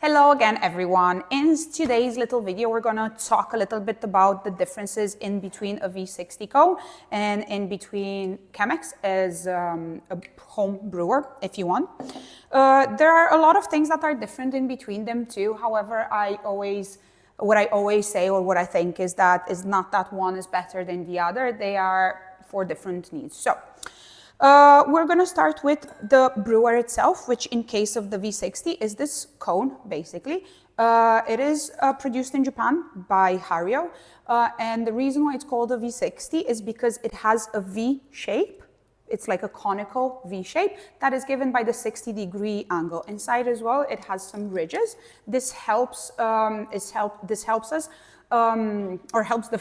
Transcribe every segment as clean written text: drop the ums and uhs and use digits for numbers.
Hello again, everyone. In today's little video, we're going to talk a little bit about the differences in between a V60 cone and in between Chemex as a home brewer, if you want. There are a lot of things that are different in between them too. However, what I always say, or what I think, is that is not that one is better than the other. They are for different needs. So we're going to start with the brewer itself, which in case of the V60 is this cone, basically. It is produced in Japan by Hario, and the reason why it's called a V60 is because it has a V shape. It's like a conical V shape that is given by the 60-degree angle. Inside as well, it has some ridges. This helps us. Or helps the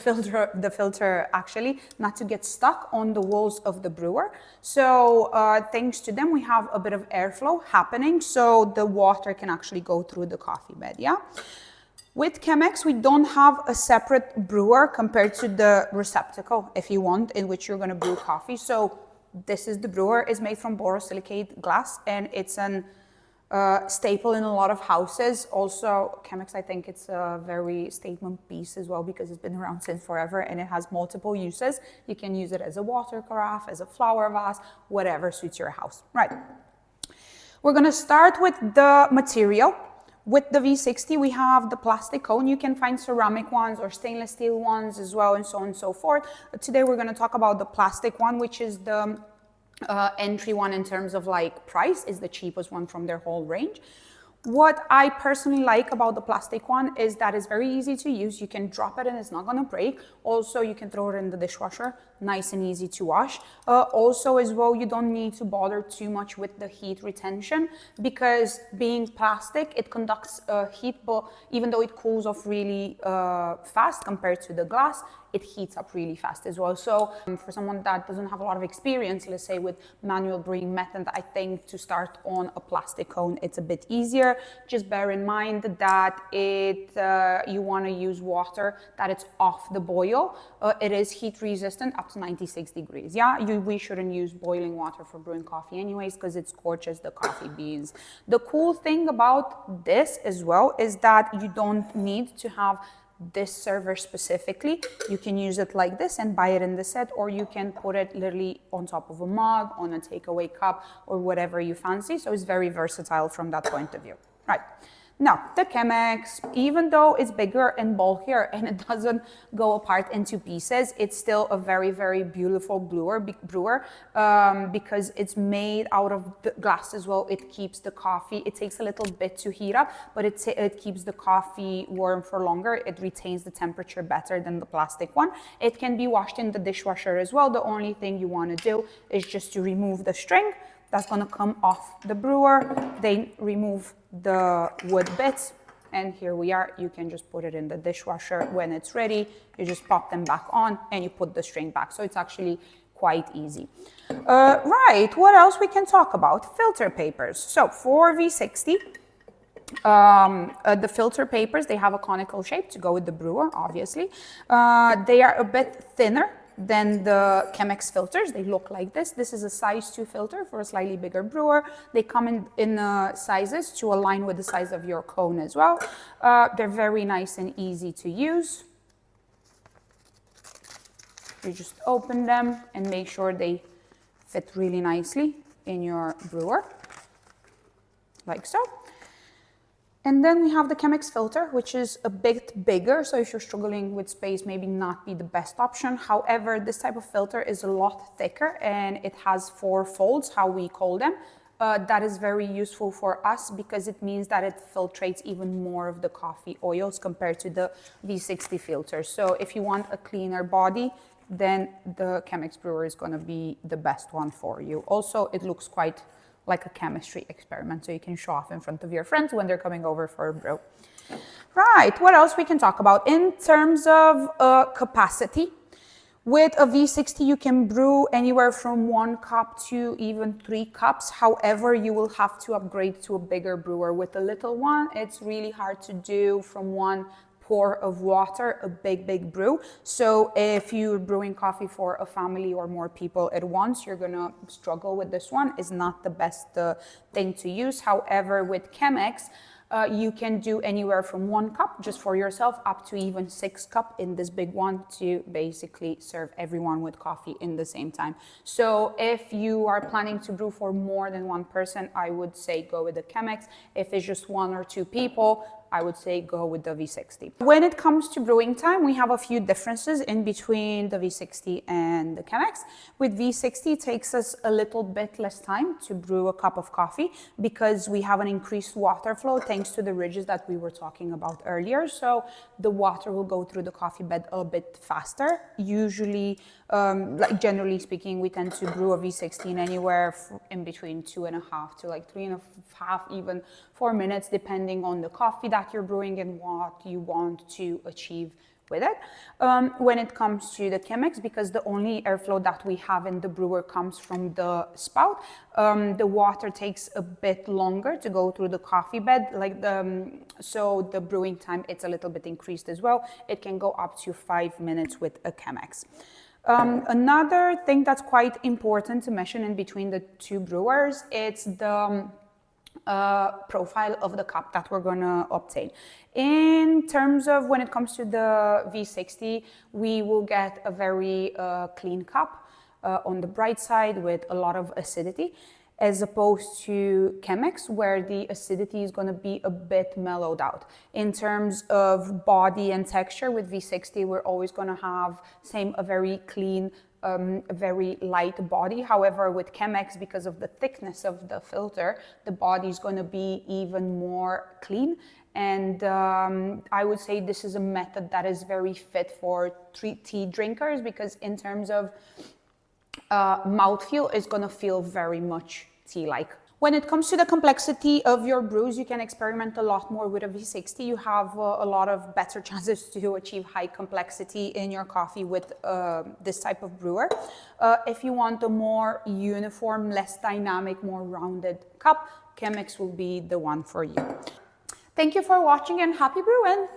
filter actually not to get stuck on the walls of the brewer. So thanks to them, we have a bit of airflow happening, so the water can actually go through the coffee bed. Yeah. With Chemex, we don't have a separate brewer compared to the receptacle, if you want, in which you're going to brew coffee. So this is the brewer. Is made from borosilicate glass, and it's an staple in a lot of houses. Also, Chemex, I think it's a very statement piece as well because it's been around since forever and it has multiple uses. You can use it as a water carafe, as a flower vase, whatever suits your house. Right. We're going to start with the material. With the V60, we have the plastic cone. You can find ceramic ones or stainless steel ones as well, and so on and so forth. Today, we're going to talk about the plastic one, which is the entry one in terms of like price, is the cheapest one from their whole range. What I personally like about the plastic one is that it's very easy to use. You can drop it and it's not going to break. Also, you can throw it in the dishwasher, nice and easy to wash. Also as well, you don't need to bother too much with the heat retention because being plastic, it conducts heat, but even though it cools off really fast compared to the glass, it heats up really fast as well. So for someone that doesn't have a lot of experience, let's say with manual brewing method, I think to start on a plastic cone, it's a bit easier. Just bear in mind that you want to use water that it's off the boil. It is heat resistant up to 96 degrees. Yeah, we shouldn't use boiling water for brewing coffee anyways because it scorches the coffee beans. The cool thing about this as well is that you don't need to have this server specifically. You can use it like this and buy it in the set, or you can put it literally on top of a mug, on a takeaway cup, or whatever you fancy. So it's very versatile from that point of view. Right. Now, the Chemex, even though it's bigger and bulkier and it doesn't go apart into pieces, it's still a very, very beautiful brewer because it's made out of the glass as well. It keeps the coffee, it takes a little bit to heat up, but it keeps the coffee warm for longer. It retains the temperature better than the plastic one. It can be washed in the dishwasher as well. The only thing you want to do is just to remove the string. That's going to come off the brewer. They remove the wood bits, and here we are. You can just put it in the dishwasher. When it's ready, you just pop them back on and you put the string back. So it's actually quite easy. Right, what else we can talk about? Filter papers. So for V60, the filter papers, they have a conical shape to go with the brewer, obviously. They are a bit thinner than the Chemex filters. They look like this. This is a size 2 filter for a slightly bigger brewer. They come in sizes to align with the size of your cone as well. They're very nice and easy to use. You just open them and make sure they fit really nicely in your brewer, like so. And then we have the Chemex filter, which is a bit bigger. So if you're struggling with space, maybe not be the best option. However, this type of filter is a lot thicker and it has 4 folds, how we call them. That is very useful for us because it means that it filtrates even more of the coffee oils compared to the V60 filters. So if you want a cleaner body, then the Chemex brewer is going to be the best one for you. Also, it looks quite like a chemistry experiment, so you can show off in front of your friends when they're coming over for a brew. Right, what else we can talk about? In terms of capacity, with a V60, you can brew anywhere from 1 cup to even 3 cups. However, you will have to upgrade to a bigger brewer. With a little one, it's really hard to do from 1 pour of water, a big brew. So if you're brewing coffee for a family or more people at once, you're gonna struggle with this one. It's not the best thing to use. However, with Chemex, You can do anywhere from 1 cup just for yourself up to even 6 cups in this big one to basically serve everyone with coffee in the same time. So if you are planning to brew for more than 1 person, I would say go with the Chemex. If it's just 1 or 2 people, I would say go with the V60. When it comes to brewing time, we have a few differences in between the V60 and the Chemex. With V60, it takes us a little bit less time to brew a cup of coffee because we have an increased water flow thanks to the ridges that we were talking about earlier. So the water will go through the coffee bed a bit faster. Usually, like generally speaking, we tend to brew a V60 in anywhere in between 2.5 to like 3.5, even 4 minutes, depending on the coffee that you're brewing and what you want to achieve with it. When it comes to the Chemex, because the only airflow that we have in the brewer comes from the spout, the water takes a bit longer to go through the coffee bed. So the brewing time, it's a little bit increased as well. It can go up to 5 minutes with a Chemex. Another thing that's quite important to mention in between the two brewers, it's the profile of the cup that we're going to obtain. In terms of when it comes to the V60, we will get a very clean cup on the bright side with a lot of acidity, as opposed to Chemex, where the acidity is going to be a bit mellowed out. In terms of body and texture, with V60, we're always going to have a very clean, very light body. However, with Chemex, because of the thickness of the filter, the body is going to be even more clean. And I would say this is a method that is very fit for tea drinkers, because in terms of mouthfeel, it's going to feel very much tea-like. When it comes to the complexity of your brews, you can experiment a lot more with a V60. You have a lot of better chances to achieve high complexity in your coffee with this type of brewer. If you want a more uniform, less dynamic, more rounded cup, Chemex will be the one for you. Thank you for watching and happy brewing!